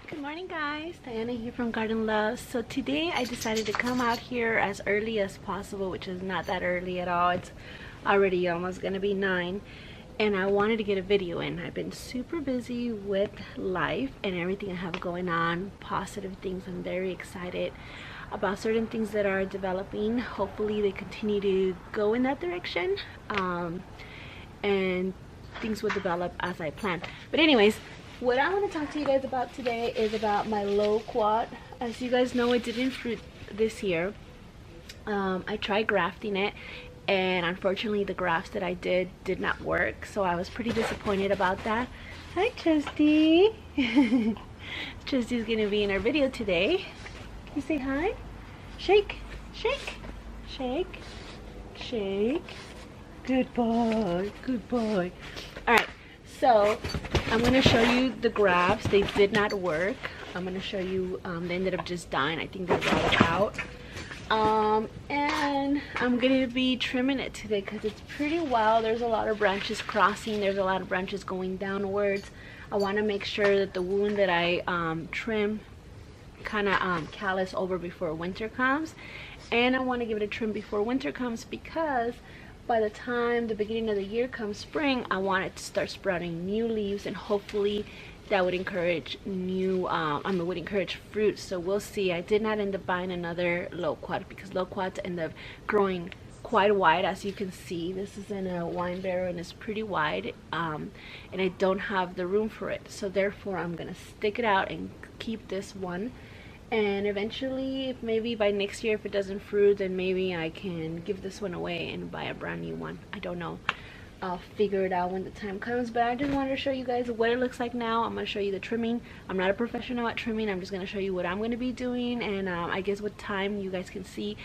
Good morning guys, Diana here from Garden Love. So today I decided to come out here as early as possible, which is not that early at all. It's already almost gonna be 9 and I wanted to get a video in. I've been super busy with life and everything I have going on, positive things. I'm very excited about certain things that are developing. Hopefully they continue to go in that direction and things will develop as I plan. But anyways, what I want to talk to you guys about today is about my loquat. As you guys know, it didn't fruit this year. I tried grafting it and unfortunately the grafts that I did not work, so I was pretty disappointed about that. Hi Trusty. Trusty's gonna be in our video today. Can you say hi? Shake, shake, shake, shake. Good boy, good boy. Alright, so I'm going to show you the grafts. They did not work. I'm going to show you, they ended up just dying. I think they brought it out. And I'm going to be trimming it today because it's pretty wild. There's a lot of branches crossing. There's a lot of branches going downwards. I want to make sure that the wound that I trim kind of callus over before winter comes. And I want to give it a trim before winter comes because by the time the beginning of the year comes spring, I want it to start sprouting new leaves, and hopefully that would encourage would encourage fruit. So we'll see. I did not end up buying another loquat because loquats end up growing quite wide. As you can see, this is in a wine barrel and it's pretty wide, and I don't have the room for it. So therefore I'm gonna stick it out and keep this one. And eventually, if maybe by next year, if it doesn't fruit, then maybe I can give this one away and buy a brand new one. I don't know. I'll figure it out when the time comes. But I just wanted to show you guys what it looks like now. I'm going to show you the trimming. I'm not a professional at trimming. I'm just going to show you what I'm going to be doing. And I guess with time, you guys can see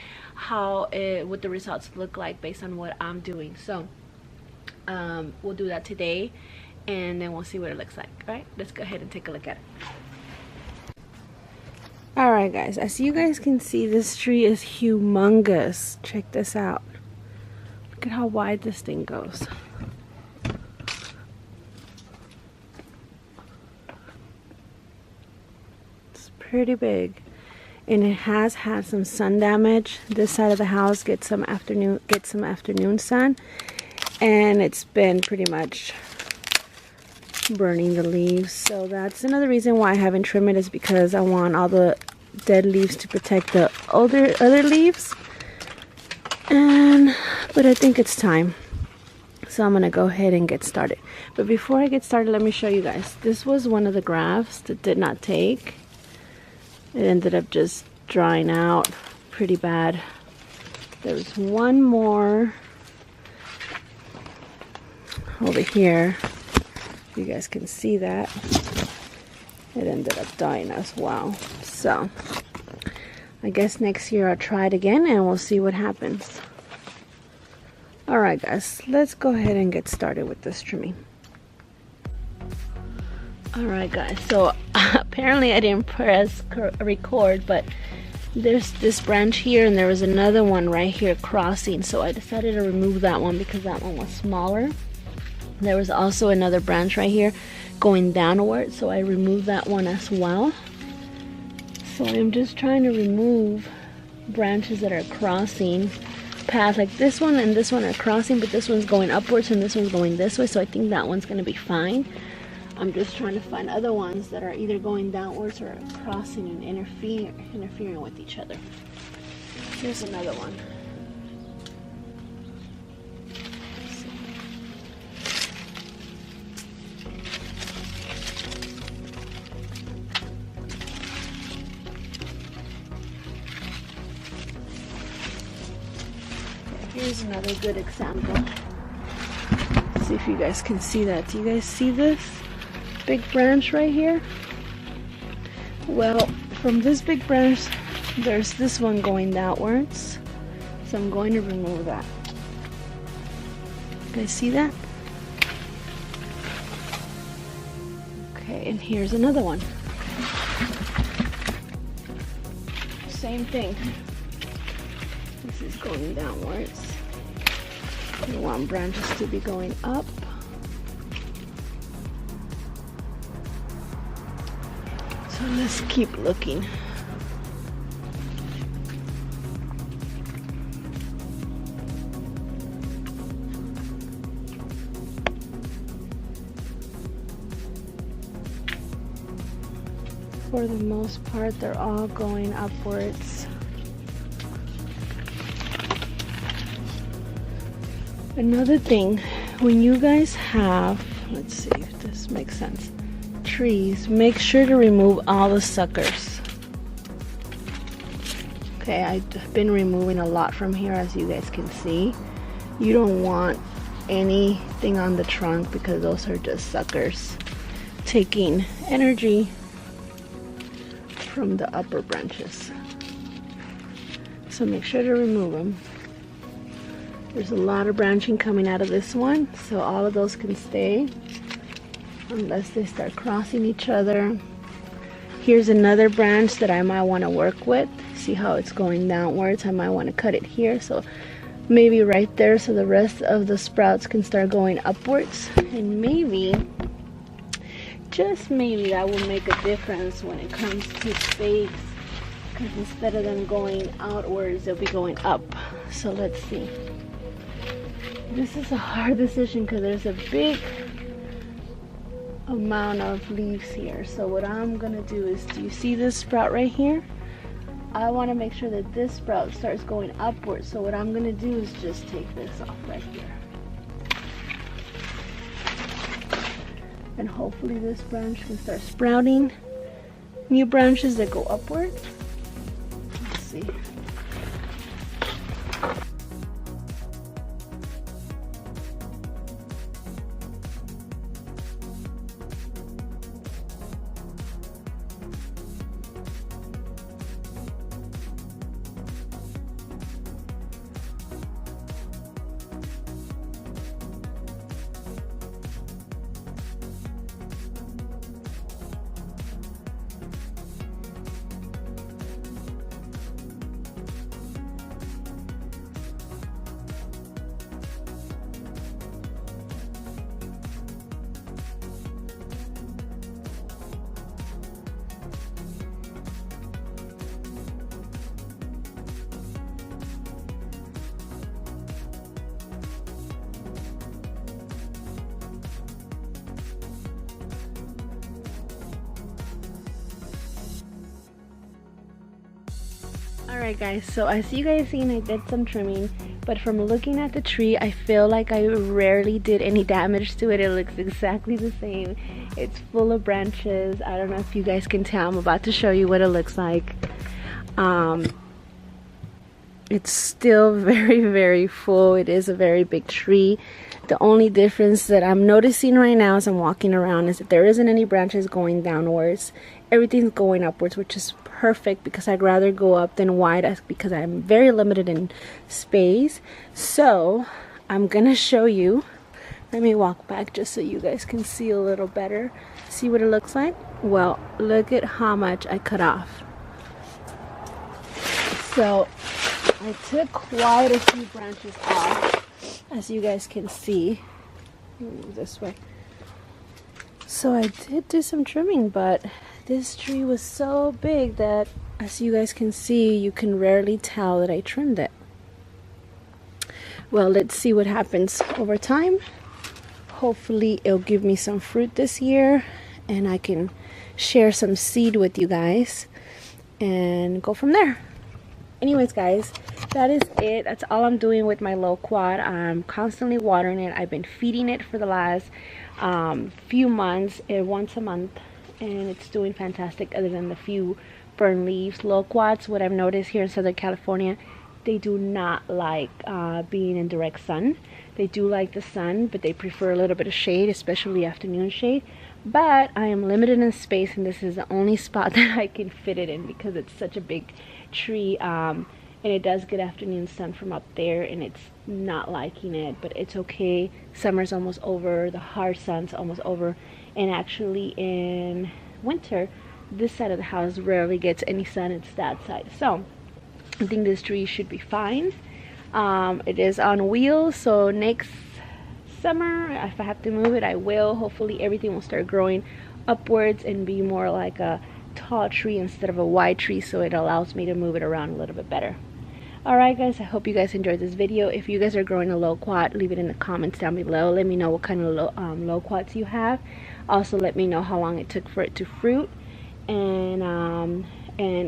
what the results look like based on what I'm doing. So we'll do that today. And then we'll see what it looks like. All right, let's go ahead and take a look at it. Alright guys, as you guys can see, this tree is humongous. Check this out. Look at how wide this thing goes. It's pretty big. And it has had some sun damage. This side of the house gets some afternoon sun. And it's been pretty much burning the leaves. So that's another reason why I haven't trimmed it, is because I want all the dead leaves to protect the other leaves. But I think it's time, so I'm gonna go ahead and get started. But before I get started, let me show you guys. This was one of the grafts that did not take. It ended up just drying out pretty bad. There was one more over here. You guys can see that it ended up dying as well. So I guess next year I'll try it again and we'll see what happens. Alright guys, let's go ahead and get started with this trimming. Alright guys, so apparently I didn't press record, but there's this branch here and there was another one right here crossing, so I decided to remove that one because that one was smaller. There was also another branch right here going downward, so I removed that one as well. So I'm just trying to remove branches that are crossing paths. Like this one and this one are crossing, but this one's going upwards and this one's going this way, so I think that one's going to be fine. I'm just trying to find other ones that are either going downwards or crossing and interfering with each other. Here's another one. Here's another good example. Let's see if you guys can see that. Do you guys see this big branch right here? Well, from this big branch, there's this one going downwards. So I'm going to remove that. You guys see that? Okay, and here's another one. Same thing. This is going downwards. You want branches to be going up. So let's keep looking. For the most part, they're all going upwards. Another thing, when you guys have, let's see if this makes sense, trees, make sure to remove all the suckers. Okay, I've been removing a lot from here, as you guys can see. You don't want anything on the trunk because those are just suckers taking energy from the upper branches. So make sure to remove them. There's a lot of branching coming out of this one, so all of those can stay unless they start crossing each other. Here's another branch that I might want to work with. See how it's going downwards? I might want to cut it here, so maybe right there, so the rest of the sprouts can start going upwards. And maybe, just maybe, that will make a difference when it comes to space, because instead of them going outwards, they'll be going up. So let's see. This is a hard decision because there's a big amount of leaves here. So what I'm gonna do is, do you see this sprout right here? I want to make sure that this sprout starts going upwards. So what I'm gonna do is just take this off right here. And hopefully this branch can start sprouting new branches that go upward. Let's see. Alright guys, so as you guys seen, I did some trimming, but from looking at the tree, I feel like I rarely did any damage to it. It looks exactly the same. It's full of branches. I don't know if you guys can tell. I'm about to show you what it looks like. It's still very full. It is a very big tree. The only difference that I'm noticing right now as I'm walking around is that there isn't any branches going downwards. Everything's going upwards, which is perfect because I'd rather go up than wide, because I'm very limited in space. So I'm gonna show you. Let me walk back just so you guys can see a little better. See what it looks like? Well, look at how much I cut off. So I took quite a few branches off, as you guys can see. Move this way. So I did do some trimming, but this tree was so big that, as you guys can see, you can rarely tell that I trimmed it. Well, let's see what happens over time. Hopefully it'll give me some fruit this year and I can share some seed with you guys and go from there. Anyways guys, that is it. That's all I'm doing with my loquat. I'm constantly watering it. I've been feeding it for the last few months, once a month, and it's doing fantastic other than the few burn leaves. Loquats, what I've noticed here in Southern California, they do not like being in direct sun. They do like the sun, but they prefer a little bit of shade, especially afternoon shade. But I am limited in space, and this is the only spot that I can fit it in because it's such a big tree, and it does get afternoon sun from up there, and it's not liking it, but it's okay. Summer's almost over, the hard sun's almost over, and actually in winter this side of the house rarely gets any sun. It's that side, so I think this tree should be fine. It is on wheels, so next summer, if I have to move it, I will. Hopefully everything will start growing upwards and be more like a tall tree instead of a wide tree, so it allows me to move it around a little bit better. Alright guys, I hope you guys enjoyed this video. If you guys are growing a loquat, leave it in the comments down below. Let me know what kind of loquats you have. Also let me know how long it took for it to fruit. And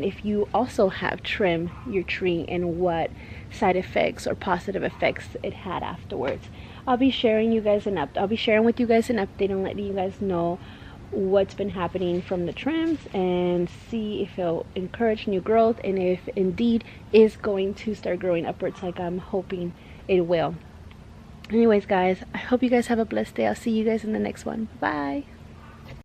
if you also have trimmed your tree and what side effects or positive effects it had afterwards. I'll be sharing with you guys an update and letting you guys know what's been happening from the trims and see if it'll encourage new growth and if indeed is going to start growing upwards like I'm hoping it will. Anyways guys, I hope you guys have a blessed day. I'll see you guys in the next one. Bye.